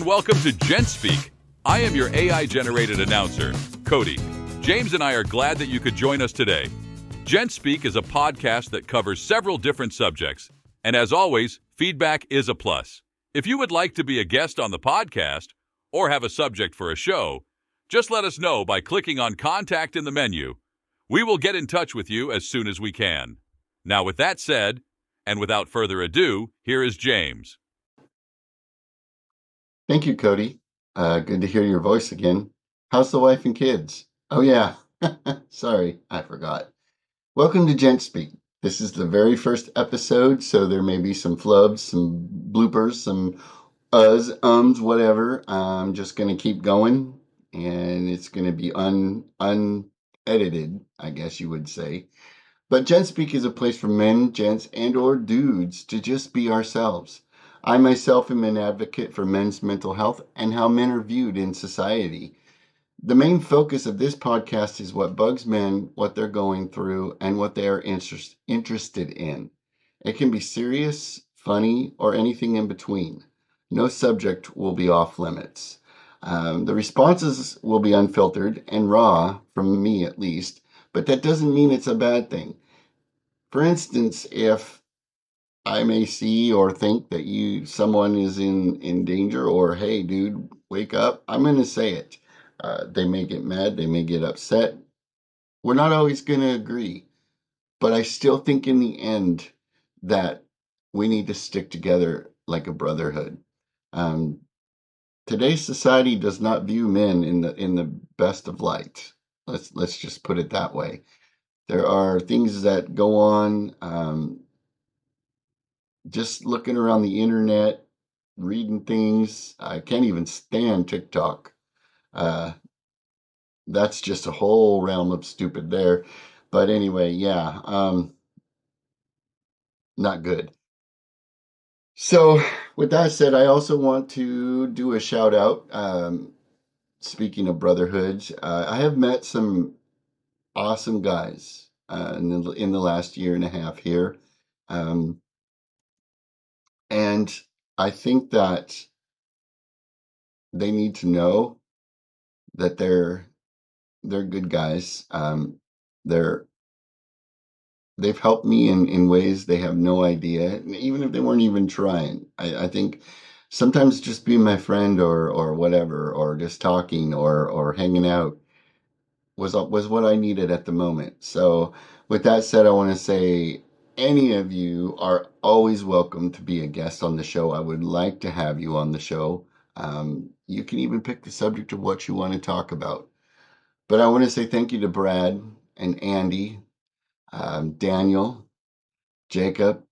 welcome to Gent Speak. I am your AI-generated announcer, Cody. James and I are glad that you could join us today. Gent Speak is a podcast that covers several different subjects, and as always, feedback is a plus. If you would like to be a guest on the podcast or have a subject for a show, just let us know by clicking on Contact in the menu. We will get in touch with you as soon as we can. Now, with that said, and without further ado, here is James. Thank you, Cody. Good to hear your voice again. How's the wife and kids? Oh, yeah. Sorry, I forgot. Welcome to Gent Speak. This is the very first episode, so there may be some flubs, some bloopers, some whatever. I'm just going to keep going, and it's going to be unedited, I guess you would say. But Gent Speak is a place for men, gents, and or dudes to just be ourselves. I myself am an advocate for men's mental health and how men are viewed in society. The main focus of this podcast is what bugs men, what they're going through, and what they are interested in. It can be serious, funny, or anything in between. No subject will be off limits. The responses will be unfiltered and raw, from me at least, but that doesn't mean it's a bad thing. For instance, if I may see or think that someone is in danger, or hey, dude, wake up, I'm going to say it. They may get mad, they may get upset. We're not always going to agree, but I still think in the end that we need to stick together like a brotherhood. Today's society does not view men in the best of light. Let's just put it that way. There are things that go on. Just looking around the internet, reading things. I can't even stand TikTok. That's just a whole realm of stupid there. But anyway, yeah, not good. So with that said, I also want to do a shout out. Speaking of brotherhoods, I have met some awesome guys in the last year and a half here. And I think that they need to know that they're good guys. They've helped me in ways they have no idea, even if they weren't even trying. I think sometimes just being my friend or whatever, or just talking or hanging out was what I needed at the moment. So with that said, I want to say any of you are always welcome to be a guest on the show. I would like to have you on the show. You can even pick the subject of what you want to talk about. But I want to say thank you to Brad and Andy, Daniel, Jacob,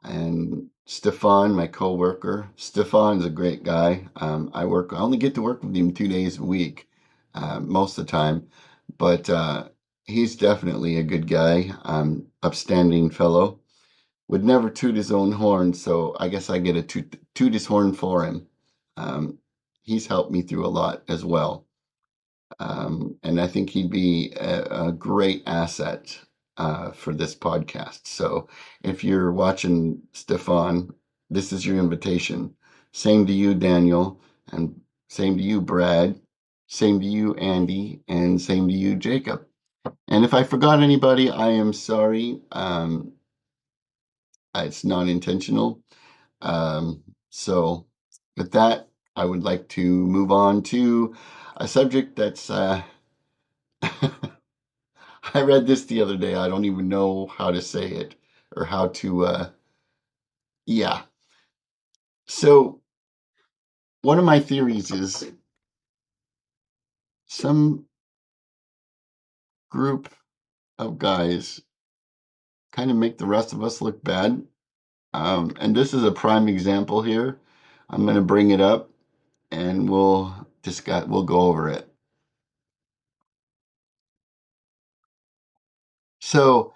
and Stefan, my coworker. Stefan's a great guy. I only get to work with him 2 days a week, most of the time, but he's definitely a good guy. Upstanding fellow. Would never toot his own horn, so I guess I get to toot his horn for him. He's helped me through a lot as well. And I think he'd be a great asset for this podcast. So if you're watching, Stefan, this is your invitation. Same to you, Daniel, and same to you, Brad, same to you, Andy, and same to you, Jacob. And if I forgot anybody, I am sorry. It's not intentional. So with that, I would like to move on to a subject that's I read this the other day. I don't even know how to say it or how to, yeah. So one of my theories is some group of guys kind of make the rest of us look bad. And this is a prime example here. I'm going to bring it up and we'll go over it. So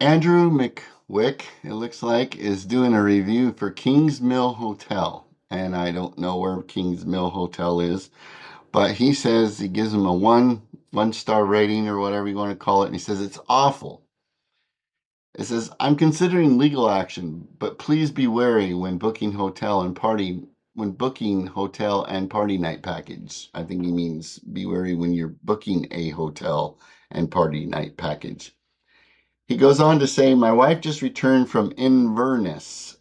Andrew McWick, it looks like, is doing a review for Kings Mill Hotel. And I don't know where Kings Mill Hotel is, but he says he gives him a one-star rating or whatever you want to call it. And he says it's awful. It says, I'm considering legal action, but please be wary when booking hotel and party when booking hotel and party night package. I think he means be wary when you're booking a hotel and party night package. He goes on to say, my wife just returned from Inverness.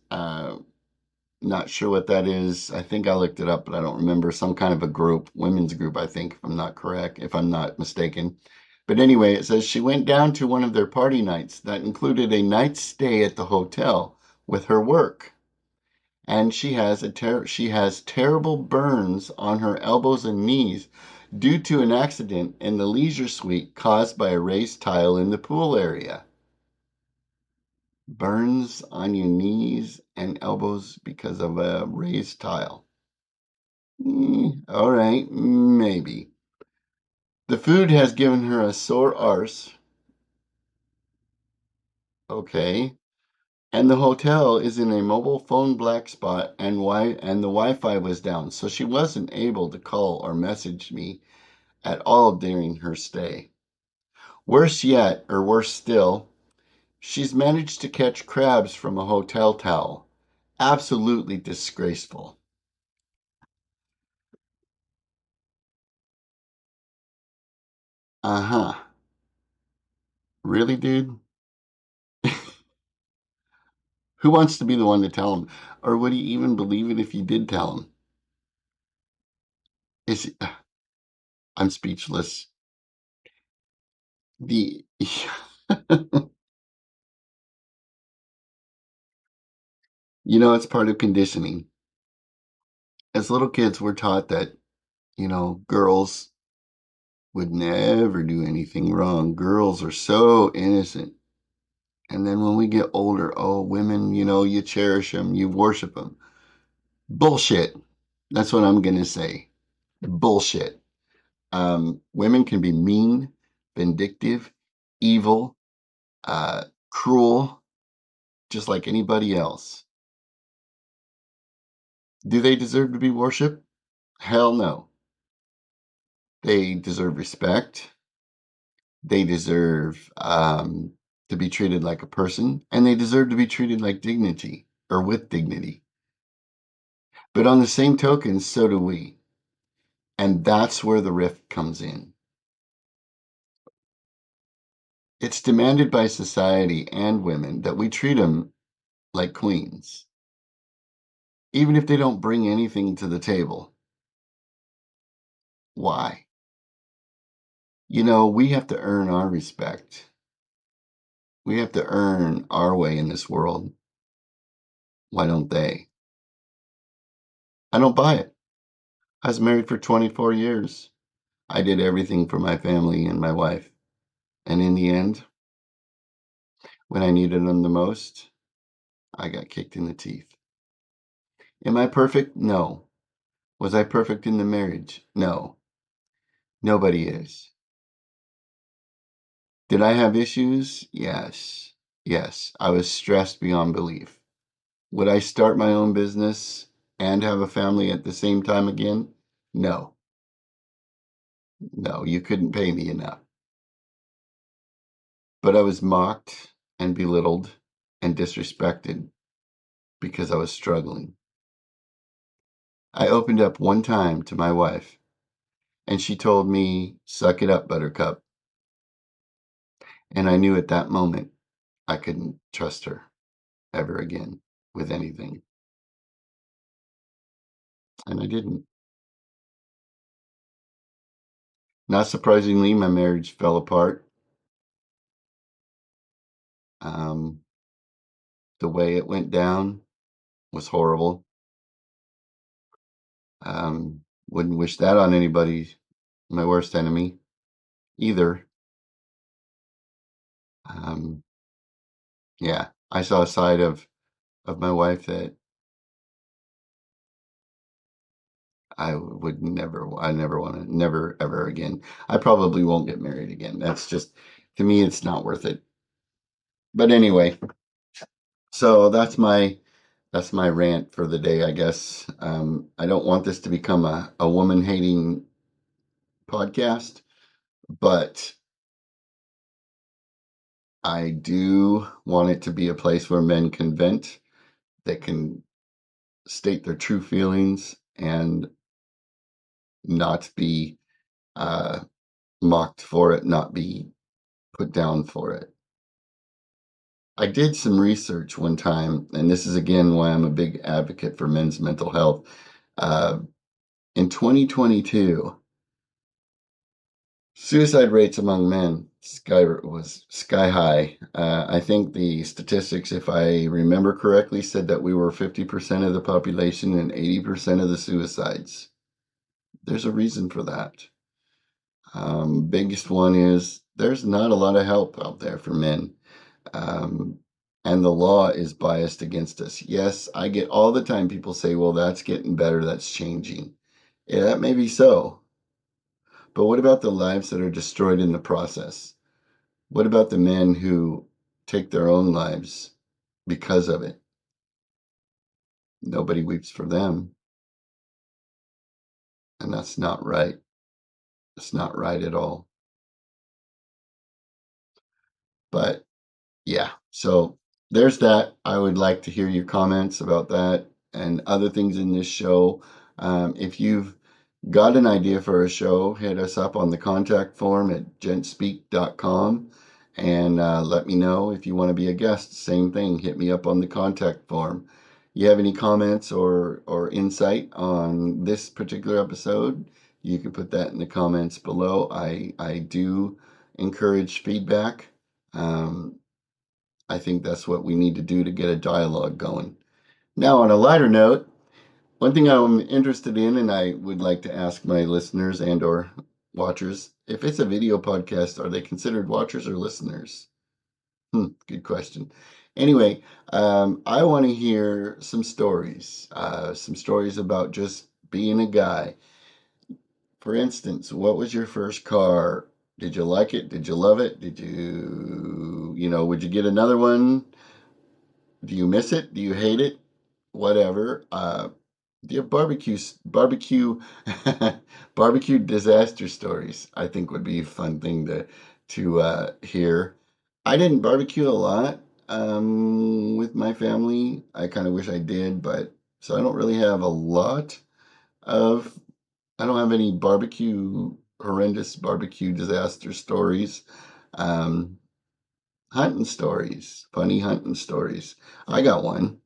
Not sure what that is. I think I looked it up, but I don't remember. Some kind of a group, women's group, I think, if I'm not mistaken. But anyway, it says she went down to one of their party nights that included a night's stay at the hotel with her work. And she has terrible burns on her elbows and knees due to an accident in the leisure suite caused by a raised tile in the pool area. Burns on your knees and elbows because of a raised tile. All right, maybe. The food has given her a sore arse. Okay. And the hotel is in a mobile phone black spot and the Wi-Fi was down, so she wasn't able to call or message me at all during her stay. Worse yet, or worse still, she's managed to catch crabs from a hotel towel. Absolutely disgraceful. Uh-huh. Really, dude? Who wants to be the one to tell him? Or would he even believe it if you did tell him? Is I'm speechless. The it's part of conditioning. As little kids, we're taught that, girls would never do anything wrong. Girls are so innocent. And then when we get older, oh, women, you cherish them, you worship them. Bullshit. That's what I'm going to say. Bullshit. Women can be mean, vindictive, evil, cruel, just like anybody else. Do they deserve to be worshiped? Hell no. They deserve respect. They deserve to be treated like a person, and they deserve to be treated like dignity or with dignity. But on the same token, so do we. And that's where the rift comes in. It's demanded by society and women that we treat them like queens, even if they don't bring anything to the table. Why? We have to earn our respect. We have to earn our way in this world. Why don't they? I don't buy it. I was married for 24 years. I did everything for my family and my wife. And in the end, when I needed them the most, I got kicked in the teeth. Am I perfect? No. Was I perfect in the marriage? No. Nobody is. Did I have issues? Yes. Yes. I was stressed beyond belief. Would I start my own business and have a family at the same time again? No. No, you couldn't pay me enough. But I was mocked and belittled and disrespected because I was struggling. I opened up one time to my wife, and she told me, suck it up, Buttercup. And I knew at that moment I couldn't trust her ever again with anything. And I didn't. Not surprisingly, my marriage fell apart. Um, the way it went down was horrible. Wouldn't wish that on anybody, my worst enemy, either. Um, yeah, I saw a side of my wife that I never want to, never ever again. I probably won't get married again. That's just, to me, it's not worth it. But anyway, so that's my rant for the day, I guess. I don't want this to become a woman hating podcast, but I do want it to be a place where men can vent, that can state their true feelings and not be uh, mocked for it, not be put down for it. I did some research one time, and this is again why I'm a big advocate for men's mental health. Uh, in 2022, suicide rates among men was sky high. I think the statistics, if I remember correctly, said that we were 50% of the population and 80% of the suicides. There's a reason for that. Biggest one is there's not a lot of help out there for men. Um, and the law is biased against us. Yes, I get all the time people say, well, that's getting better, that's changing. Yeah, that may be so. But what about the lives that are destroyed in the process? What about the men who take their own lives because of it? Nobody weeps for them. And that's not right. It's not right at all. But yeah, so there's that. I would like to hear your comments about that and other things in this show. If you've got an idea for a show, hit us up on the contact form at gentspeak.com and let me know if you want to be a guest. Same thing, hit me up on the contact form. You have any comments or insight on this particular episode, you can put that in the comments below. I do encourage feedback. Um, I think that's what we need to do to get a dialogue going. Now, on a lighter note, one thing I'm interested in, and I would like to ask my listeners and or watchers, if it's a video podcast, are they considered watchers or listeners? Good question. Anyway, I want to hear some stories about just being a guy. For instance, what was your first car? Did you like it? Did you love it? Would you get another one? Do you miss it? Do you hate it? Whatever. Do you have barbecue disaster stories? I think would be a fun thing to hear. I didn't barbecue a lot with my family. I kind of wish I did, but so I don't really have a lot of. I don't have any horrendous barbecue disaster stories. Um, Hunting stories, funny hunting stories. I got one.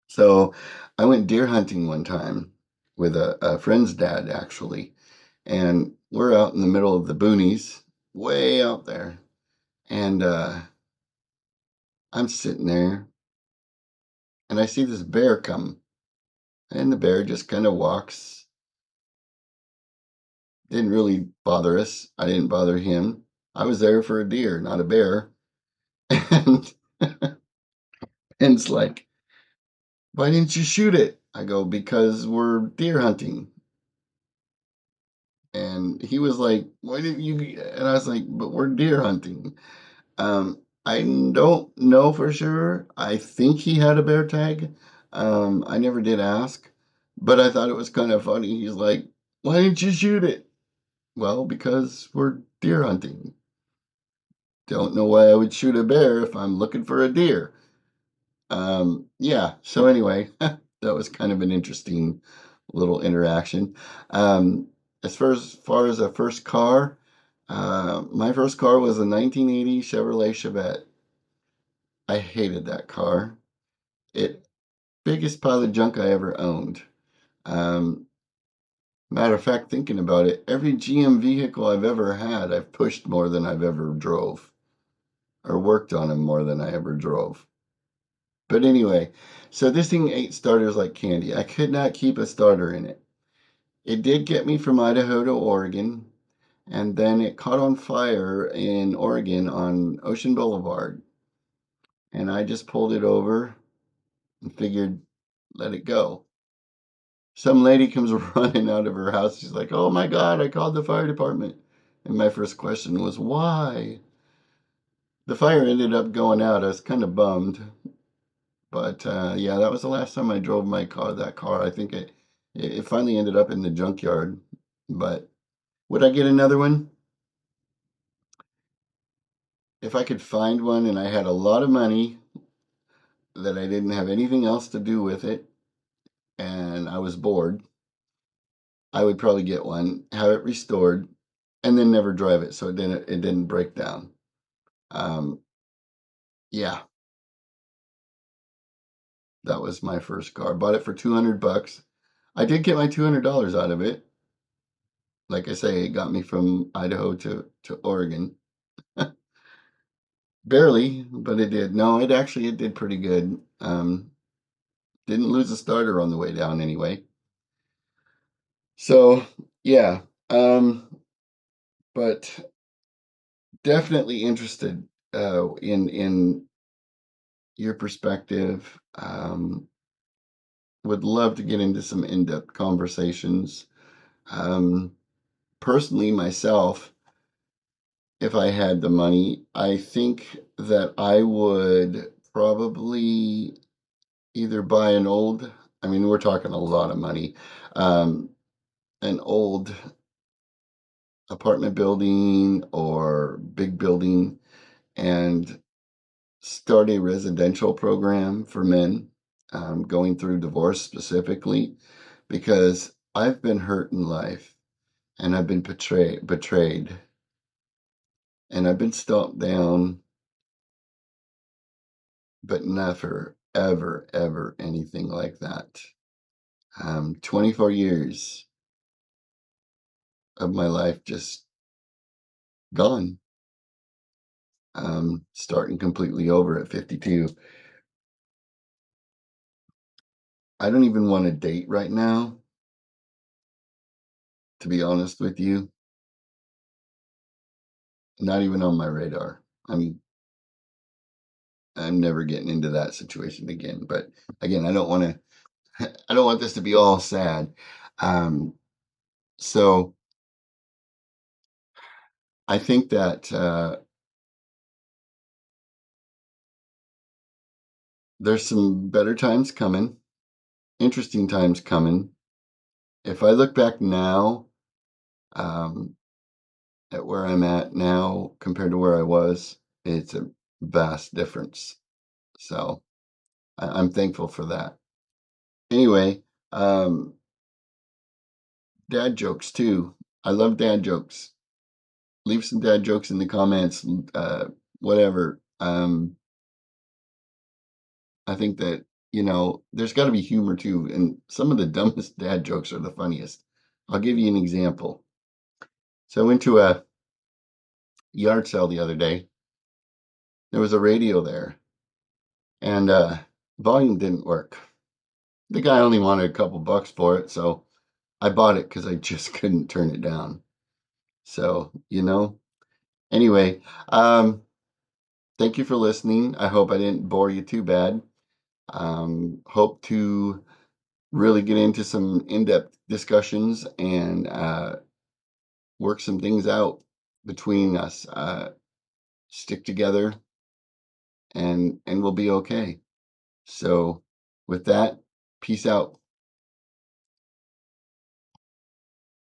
So I went deer hunting one time with a friend's dad, actually. And we're out in the middle of the boonies, way out there. And I'm sitting there and I see this bear come. And the bear just kind of walks. Didn't really bother us. I didn't bother him. I was there for a deer, not a bear. And, and it's like, why didn't you shoot it? I go, because we're deer hunting. And he was like, why didn't you? And I was like, but we're deer hunting. I don't know for sure. I think he had a bear tag. I never did ask, but I thought it was kind of funny. He's like, why didn't you shoot it? Well, because we're deer hunting. Don't know why I would shoot a bear if I'm looking for a deer. Yeah, so anyway, that was kind of an interesting little interaction. Um, as far as a first car, my first car was a 1980 Chevrolet Chevette. I hated that car. It biggest pile of junk I ever owned. Um, Matter of fact, thinking about it, every GM vehicle I've ever had, I've pushed more than I've ever drove, or worked on them more than I ever drove. But anyway, so this thing ate starters like candy. I could not keep a starter in it. It did get me from Idaho to Oregon, and then it caught on fire in Oregon on Ocean Boulevard. And I just pulled it over and figured, let it go. Some lady comes running out of her house. She's like, oh my God, I called the fire department. And my first question was, why? The fire ended up going out. I was kind of bummed. But yeah, that was the last time I drove that car. I think it finally ended up in the junkyard. But would I get another one? If I could find one and I had a lot of money that I didn't have anything else to do with it, and I was bored, I would probably get one, have it restored, and then never drive it so it didn't break down. Um, yeah, that was my first car. Bought it for $200. I did get my $200 out of it. Like I say, it got me from Idaho to Oregon. Barely, but it did. No, it did pretty good. Didn't lose a starter on the way down anyway. So yeah, but definitely interested in your perspective. Would love to get into some in-depth conversations. Um, Personally, myself, if I had the money, I think that I would probably either buy an old, I mean, we're talking a lot of money, um, an old apartment building or big building and start a residential program for men going through divorce specifically, because I've been hurt in life and I've been betrayed, and I've been stomped down, but never, ever, ever anything like that. 24 years of my life just gone, starting completely over at 52. I don't even want to date right now, to be honest with you. Not even on my radar. I'm never getting into that situation again. But again, I don't want to. I don't want this to be all sad. Um, so I think that there's some better times coming, interesting times coming. If I look back now um, at where I'm at now compared to where I was, it's a vast difference. So I'm thankful for that. Anyway, um, dad jokes too. I love dad jokes. Leave some dad jokes in the comments, whatever. I think that, there's got to be humor too. And some of the dumbest dad jokes are the funniest. I'll give you an example. So I went to a yard sale the other day. There was a radio there, and volume didn't work. The guy only wanted a couple bucks for it, so I bought it because I just couldn't turn it down. So, anyway, thank you for listening. I hope I didn't bore you too bad. Hope to really get into some in-depth discussions and work some things out between us. Stick together, and we'll be okay. So, with that, peace out.